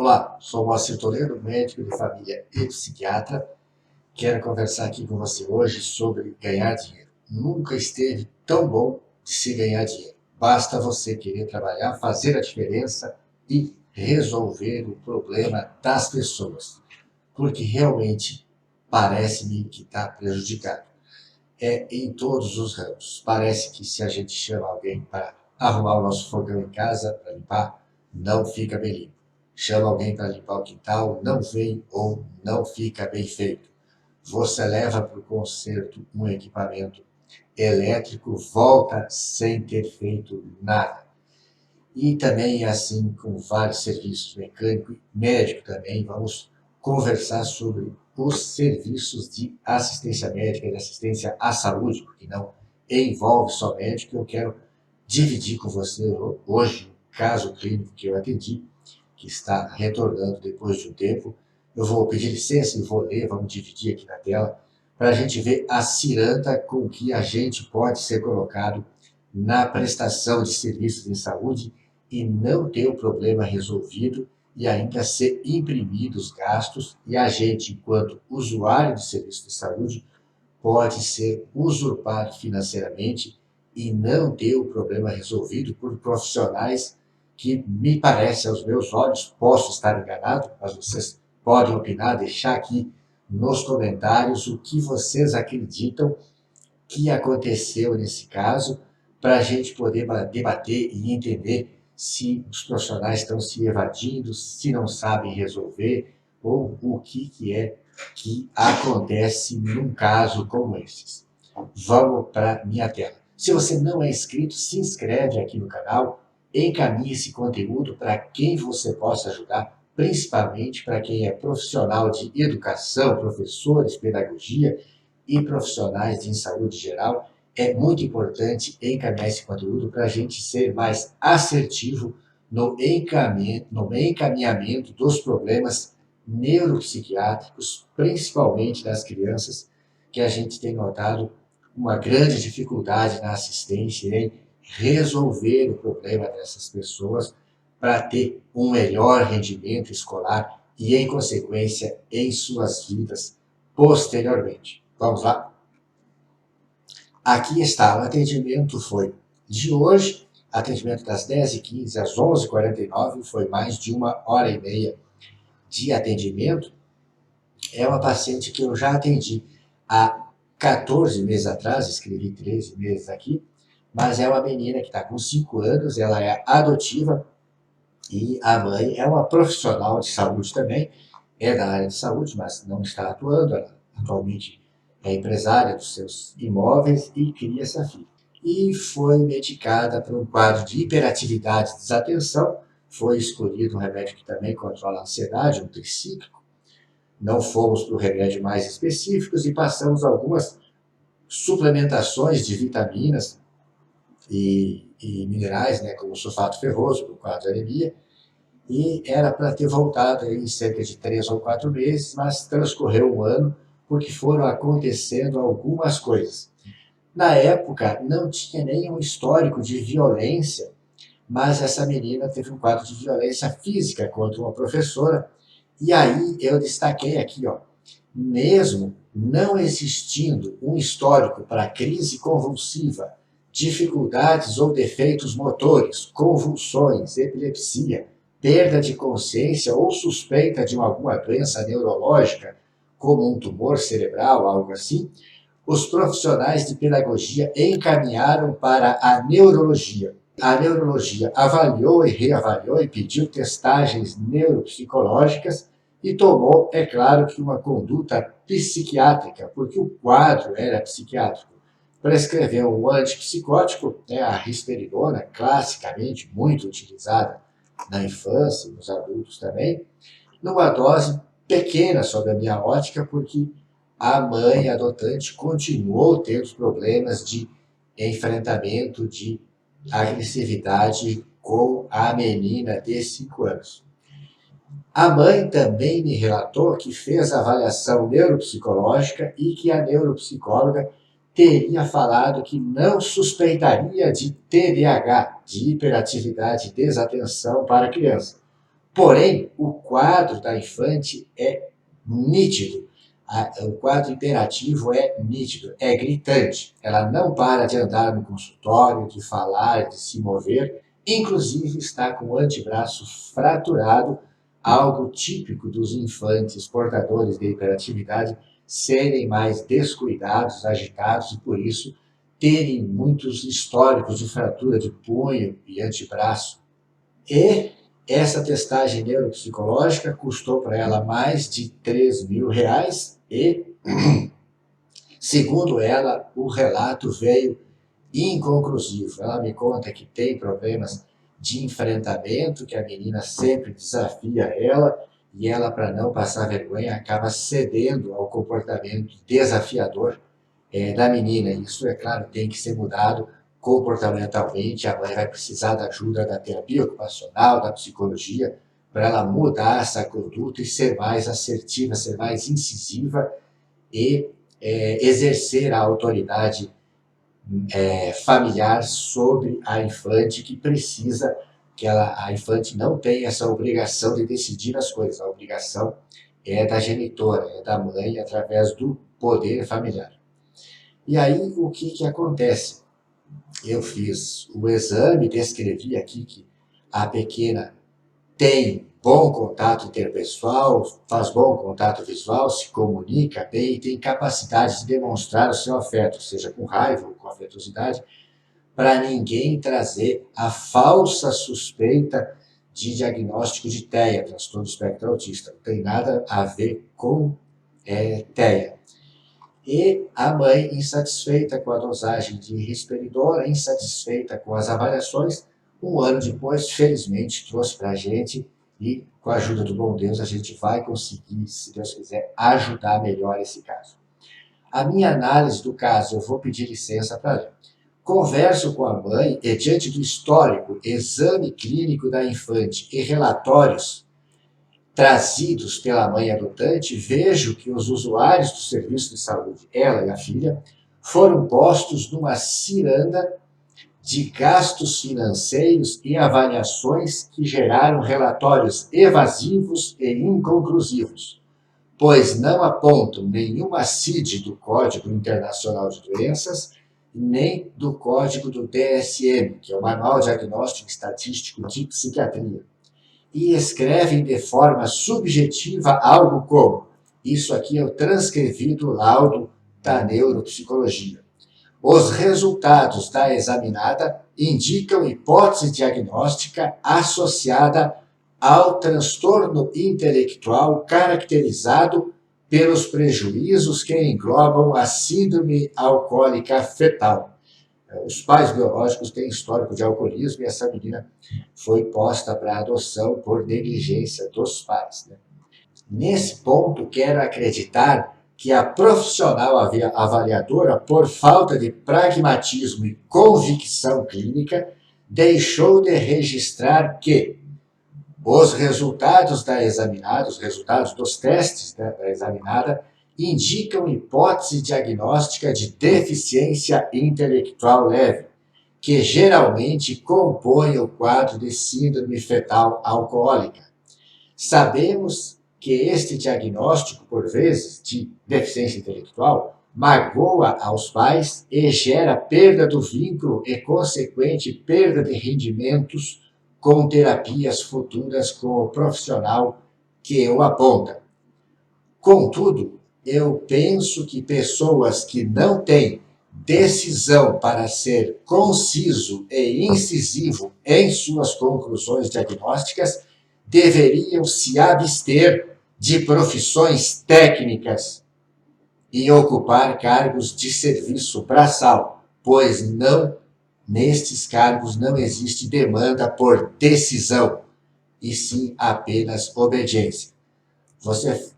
Olá, sou Moacir Toledo, médico de família e psiquiatra. Quero conversar aqui com você hoje sobre ganhar dinheiro. Nunca esteve tão bom de se ganhar dinheiro. Basta você querer trabalhar, fazer a diferença e resolver o problema das pessoas. Porque realmente parece-me que está prejudicado. É em todos os ramos. Parece que se a gente chama alguém para arrumar o nosso fogão em casa, para limpar, não fica bem limpo. Chama alguém para limpar o quintal, não vem ou não fica bem feito. Você leva para o conserto um equipamento elétrico, volta sem ter feito nada. E também é assim com vários serviços, mecânico e médico também. Vamos conversar sobre os serviços de assistência médica e de assistência à saúde, porque não envolve só médico. Eu quero dividir com você hoje um caso clínico que eu atendi, que está retornando depois de um tempo. Eu vou pedir licença e vou ler, vamos dividir aqui na tela, para a gente ver a ciranda com que a gente pode ser colocado na prestação de serviços em saúde e não ter o problema resolvido e ainda ser imprimidos os gastos, e a gente, enquanto usuário de serviço de saúde, pode ser usurpado financeiramente e não ter o problema resolvido por profissionais que, me parece aos meus olhos, posso estar enganado, mas vocês podem opinar, deixar aqui nos comentários o que vocês acreditam que aconteceu nesse caso, para a gente poder debater e entender se os profissionais estão se evadindo, se não sabem resolver, ou o que é que acontece num caso como esses. Vamos para minha tela. Se você não é inscrito, se inscreve aqui no canal, encaminhe esse conteúdo para quem você possa ajudar, principalmente para quem é profissional de educação, professores, pedagogia e profissionais de saúde geral. É muito importante encaminhar esse conteúdo para a gente ser mais assertivo no encaminhamento dos problemas neuropsiquiátricos, principalmente das crianças, que a gente tem notado uma grande dificuldade na assistência em resolver o problema dessas pessoas para ter um melhor rendimento escolar e, em consequência, em suas vidas posteriormente. Vamos lá? Aqui está, o atendimento foi de hoje, atendimento das 10h15 às 11h49, foi mais de 1h30 de atendimento. É uma paciente que eu já atendi há 14 meses atrás, escrevi 13 meses aqui, mas é uma menina que está com 5 anos, ela é adotiva e a mãe é uma profissional de saúde também, é da área de saúde, mas não está atuando, ela atualmente é empresária dos seus imóveis e cria essa filha. E foi medicada para um quadro de hiperatividade e desatenção, foi escolhido um remédio que também controla a ansiedade, um tricíclico. Não fomos para o remédio mais específicos e passamos algumas suplementações de vitaminas e minerais, né, como sulfato ferroso, para o quadro de anemia, e era para ter voltado em cerca de 3 ou 4 meses, mas transcorreu um ano, porque foram acontecendo algumas coisas. Na época, não tinha nenhum histórico de violência, mas essa menina teve um quadro de violência física contra uma professora, e aí eu destaquei aqui, ó, mesmo não existindo um histórico para crise convulsiva, dificuldades ou defeitos motores, convulsões, epilepsia, perda de consciência ou suspeita de alguma doença neurológica, como um tumor cerebral, algo assim, os profissionais de pedagogia encaminharam para a neurologia. A neurologia avaliou e reavaliou e pediu testagens neuropsicológicas e tomou, é claro, que uma conduta psiquiátrica, porque o quadro era psiquiátrico. Prescreveu um antipsicótico, a risperidona, classicamente muito utilizada na infância e nos adultos também, numa dose pequena sob a minha ótica, porque a mãe adotante continuou tendo problemas de enfrentamento, de agressividade com a menina de 5 anos. A mãe também me relatou que fez avaliação neuropsicológica e que a neuropsicóloga teria falado que não suspeitaria de TDAH, de hiperatividade e desatenção para a criança. Porém, o quadro da infante é nítido. O quadro hiperativo é nítido, é gritante. Ela não para de andar no consultório, de falar, de se mover, inclusive está com o antebraço fraturado, algo típico dos infantes portadores de hiperatividade serem mais descuidados, agitados e, por isso, terem muitos históricos de fratura de punho e antebraço. E essa testagem neuropsicológica custou para ela mais de R$ 3.000 e, segundo ela, o relato veio inconclusivo. Ela me conta que tem problemas de enfrentamento, que a menina sempre desafia ela e ela, para não passar vergonha, acaba cedendo ao comportamento desafiador da menina. Isso, é claro, tem que ser mudado comportamentalmente. A mãe vai precisar da ajuda da terapia ocupacional, da psicologia, para ela mudar essa conduta e ser mais assertiva, ser mais incisiva e exercer a autoridade familiar sobre a infante, que precisa que a infante não tem essa obrigação de decidir as coisas. A obrigação é da genitora, é da mãe, através do poder familiar. E aí, o que acontece? Eu fiz o exame, descrevi aqui que a pequena tem bom contato interpessoal, faz bom contato visual, se comunica bem e tem capacidade de demonstrar o seu afeto, seja com raiva ou com afetuosidade, para ninguém trazer a falsa suspeita de diagnóstico de TEA, transtorno do espectro autista. Não tem nada a ver com TEA. E a mãe, insatisfeita com a dosagem de risperidona, insatisfeita com as avaliações, um ano depois, felizmente, trouxe para a gente e, com a ajuda do bom Deus, a gente vai conseguir, se Deus quiser, ajudar melhor esse caso. A minha análise do caso, eu vou pedir licença para ler. Converso com a mãe e, diante do histórico, exame clínico da infante e relatórios trazidos pela mãe adotante, vejo que os usuários do serviço de saúde, ela e a filha, foram postos numa ciranda de gastos financeiros e avaliações que geraram relatórios evasivos e inconclusivos, pois não apontam nenhuma CID do Código Internacional de Doenças, nem do Código do DSM, que é o Manual Diagnóstico Estatístico de Psiquiatria, e escrevem de forma subjetiva algo como: isso aqui eu transcrevi do laudo da neuropsicologia. Os resultados da examinada indicam hipótese diagnóstica associada ao transtorno intelectual caracterizado pelos prejuízos que englobam a síndrome alcoólica fetal. Os pais biológicos têm histórico de alcoolismo e essa menina foi posta para adoção por negligência dos pais. Nesse ponto, quero acreditar que a profissional avaliadora, por falta de pragmatismo e convicção clínica, deixou de registrar que os resultados da examinada, os resultados dos testes da examinada, indicam hipótese diagnóstica de deficiência intelectual leve, que geralmente compõe o quadro de síndrome fetal alcoólica. Sabemos que este diagnóstico, por vezes, de deficiência intelectual, magoa aos pais e gera perda do vínculo e consequente perda de rendimentos com terapias futuras com o profissional que o aponta. Contudo, eu penso que pessoas que não têm decisão para ser conciso e incisivo em suas conclusões diagnósticas deveriam se abster de profissões técnicas e ocupar cargos de serviço braçal, pois nestes cargos não existe demanda por decisão, e sim apenas obediência. Você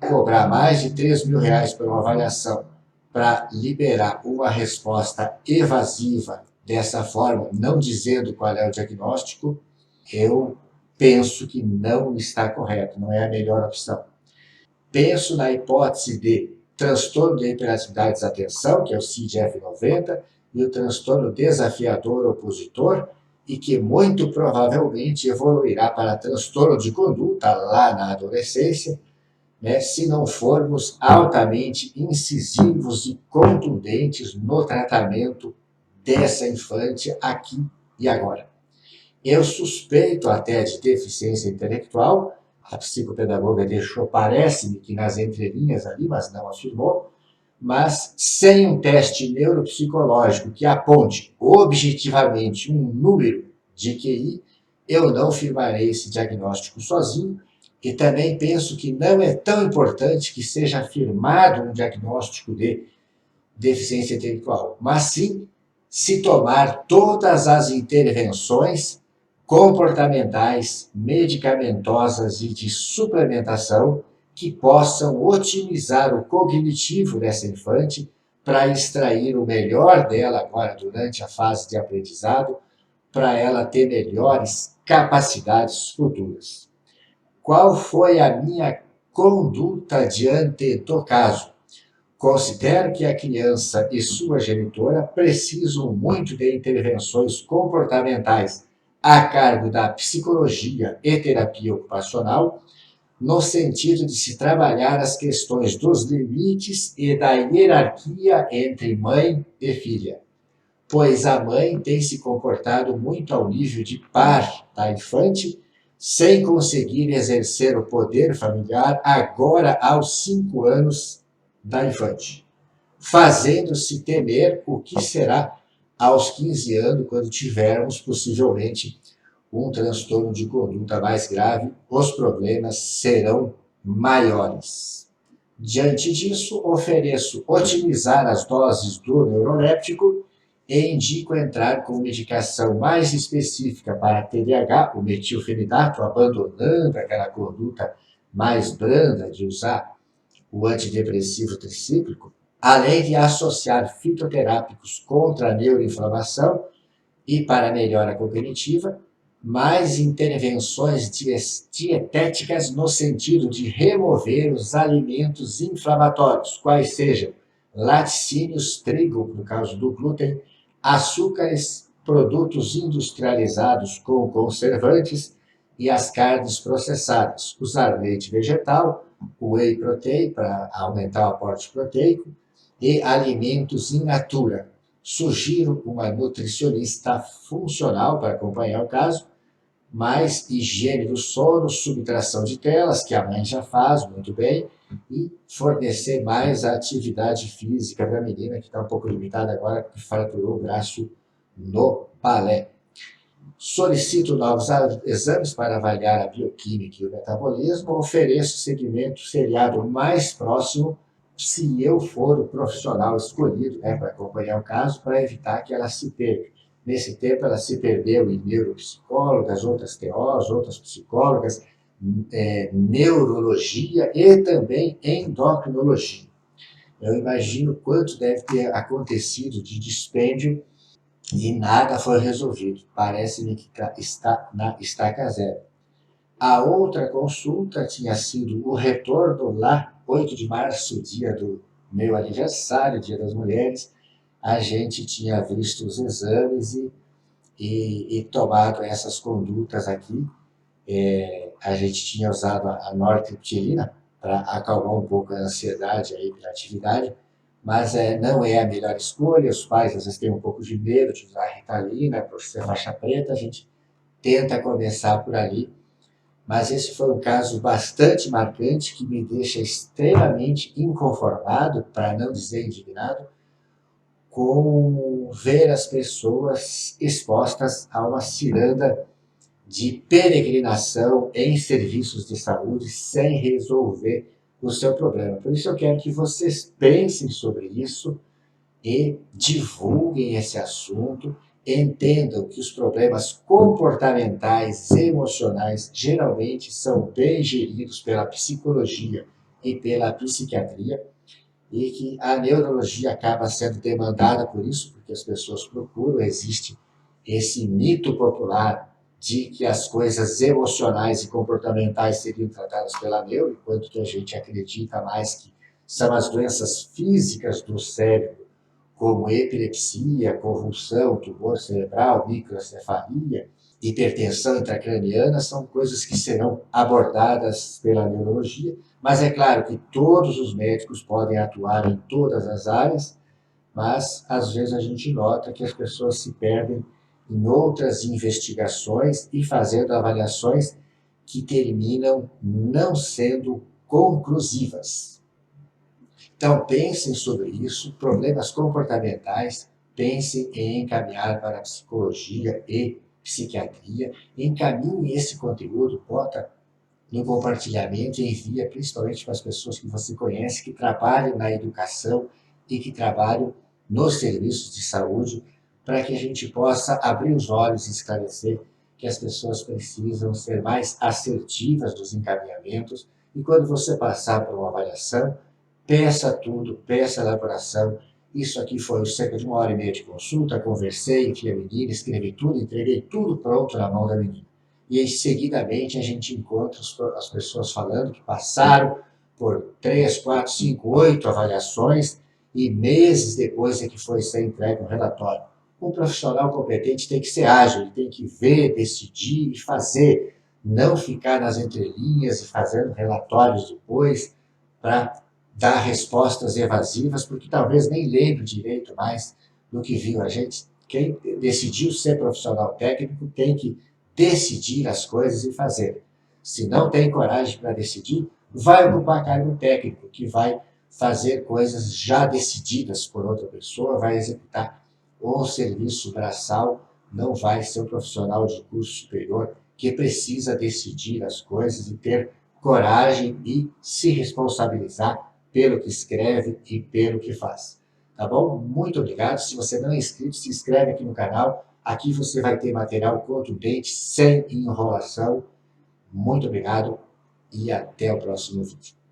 cobrar mais de R$ 3.000 por uma avaliação para liberar uma resposta evasiva dessa forma, não dizendo qual é o diagnóstico, eu penso que não está correto, não é a melhor opção. Penso na hipótese de transtorno de hiperatividade e desatenção, que é o CID-F90, e o transtorno desafiador opositor, e que muito provavelmente evoluirá para transtorno de conduta lá na adolescência, né, se não formos altamente incisivos e contundentes no tratamento dessa infante aqui e agora. Eu suspeito até de deficiência intelectual, a psicopedagoga deixou, parece-me que nas entrelinhas ali, mas não afirmou, mas sem um teste neuropsicológico que aponte objetivamente um número de QI, eu não firmarei esse diagnóstico sozinho, e também penso que não é tão importante que seja afirmado um diagnóstico de deficiência intelectual, mas sim se tomar todas as intervenções comportamentais, medicamentosas e de suplementação que possam otimizar o cognitivo dessa infante para extrair o melhor dela agora durante a fase de aprendizado, para ela ter melhores capacidades futuras. Qual foi a minha conduta diante do caso? Considero que a criança e sua genitora precisam muito de intervenções comportamentais a cargo da psicologia e terapia ocupacional, no sentido de se trabalhar as questões dos limites e da hierarquia entre mãe e filha, pois a mãe tem se comportado muito ao nível de par da infante, sem conseguir exercer o poder familiar agora aos 5 anos da infante, fazendo-se temer o que será aos 15 anos, quando tivermos possivelmente um transtorno de conduta mais grave, os problemas serão maiores. Diante disso, ofereço otimizar as doses do neuroléptico e indico entrar com medicação mais específica para TDAH, o metilfenidato, abandonando aquela conduta mais branda de usar o antidepressivo tricíclico, além de associar fitoterápicos contra a neuroinflamação e para a melhora cognitiva, mais intervenções dietéticas no sentido de remover os alimentos inflamatórios, quais sejam laticínios, trigo, no caso do glúten, açúcares, produtos industrializados com conservantes e as carnes processadas. Usar leite vegetal, whey protein para aumentar o aporte proteico e alimentos in natura. Sugiro uma nutricionista funcional para acompanhar o caso, mais higiene do sono, subtração de telas, que a mãe já faz muito bem, e fornecer mais atividade física para a menina, que está um pouco limitada agora, que fraturou o braço no balé. Solicito novos exames para avaliar a bioquímica e o metabolismo, ofereço segmento seriado mais próximo, se eu for o profissional escolhido, né, para acompanhar o caso, para evitar que ela se perca. Nesse tempo, ela se perdeu em neuropsicólogas, outras TOs, outras psicólogas, neurologia e também endocrinologia. Eu imagino quanto deve ter acontecido de dispêndio e nada foi resolvido. Parece-me que está na estaca zero. A outra consulta tinha sido o retorno lá, 8 de março, dia do meu aniversário, dia das mulheres. A gente tinha visto os exames e tomado essas condutas aqui. A gente tinha usado a nortriptilina para acalmar um pouco a ansiedade, a hiperatividade, mas não é a melhor escolha. Os pais às vezes têm um pouco de medo de usar a Ritalina, por ser faixa preta, a gente tenta começar por ali. Mas esse foi um caso bastante marcante que me deixa extremamente inconformado, para não dizer indignado, com ver as pessoas expostas a uma ciranda de peregrinação em serviços de saúde sem resolver o seu problema. Por isso eu quero que vocês pensem sobre isso e divulguem esse assunto, entendam que os problemas comportamentais e emocionais geralmente são bem geridos pela psicologia e pela psiquiatria, e que a neurologia acaba sendo demandada por isso, porque as pessoas procuram. Existe esse mito popular de que as coisas emocionais e comportamentais seriam tratadas pela neuro, enquanto que a gente acredita mais que são as doenças físicas do cérebro, como epilepsia, convulsão, tumor cerebral, microcefalia, hipertensão intracraniana, são coisas que serão abordadas pela neurologia, mas é claro que todos os médicos podem atuar em todas as áreas, mas às vezes a gente nota que as pessoas se perdem em outras investigações e fazendo avaliações que terminam não sendo conclusivas. Então, pensem sobre isso, problemas comportamentais, pensem em encaminhar para a psicologia e psiquiatria, encaminhe esse conteúdo, bota no compartilhamento e envia principalmente para as pessoas que você conhece, que trabalham na educação e que trabalham nos serviços de saúde, para que a gente possa abrir os olhos e esclarecer que as pessoas precisam ser mais assertivas nos encaminhamentos e quando você passar por uma avaliação, peça tudo, peça elaboração. Isso aqui foi cerca de 1h30 de consulta, conversei, enfiei a menina, escrevi tudo, entreguei tudo pronto na mão da menina. E aí, seguidamente, a gente encontra as pessoas falando que passaram por 3, 4, 5, 8 avaliações e meses depois é que foi ser entregue um relatório. Um profissional competente tem que ser ágil, ele tem que ver, decidir e fazer, não ficar nas entrelinhas e fazendo relatórios depois para dar respostas evasivas, porque talvez nem lembre direito mais do que viu. A gente, quem decidiu ser profissional técnico, tem que decidir as coisas e fazer. Se não tem coragem para decidir, vai ocupar cargo técnico, que vai fazer coisas já decididas por outra pessoa, vai executar um serviço braçal, não vai ser um profissional de curso superior que precisa decidir as coisas e ter coragem e se responsabilizar pelo que escreve e pelo que faz. Tá bom? Muito obrigado. Se você não é inscrito, se inscreve aqui no canal. Aqui você vai ter material contundente, sem enrolação. Muito obrigado e até o próximo vídeo.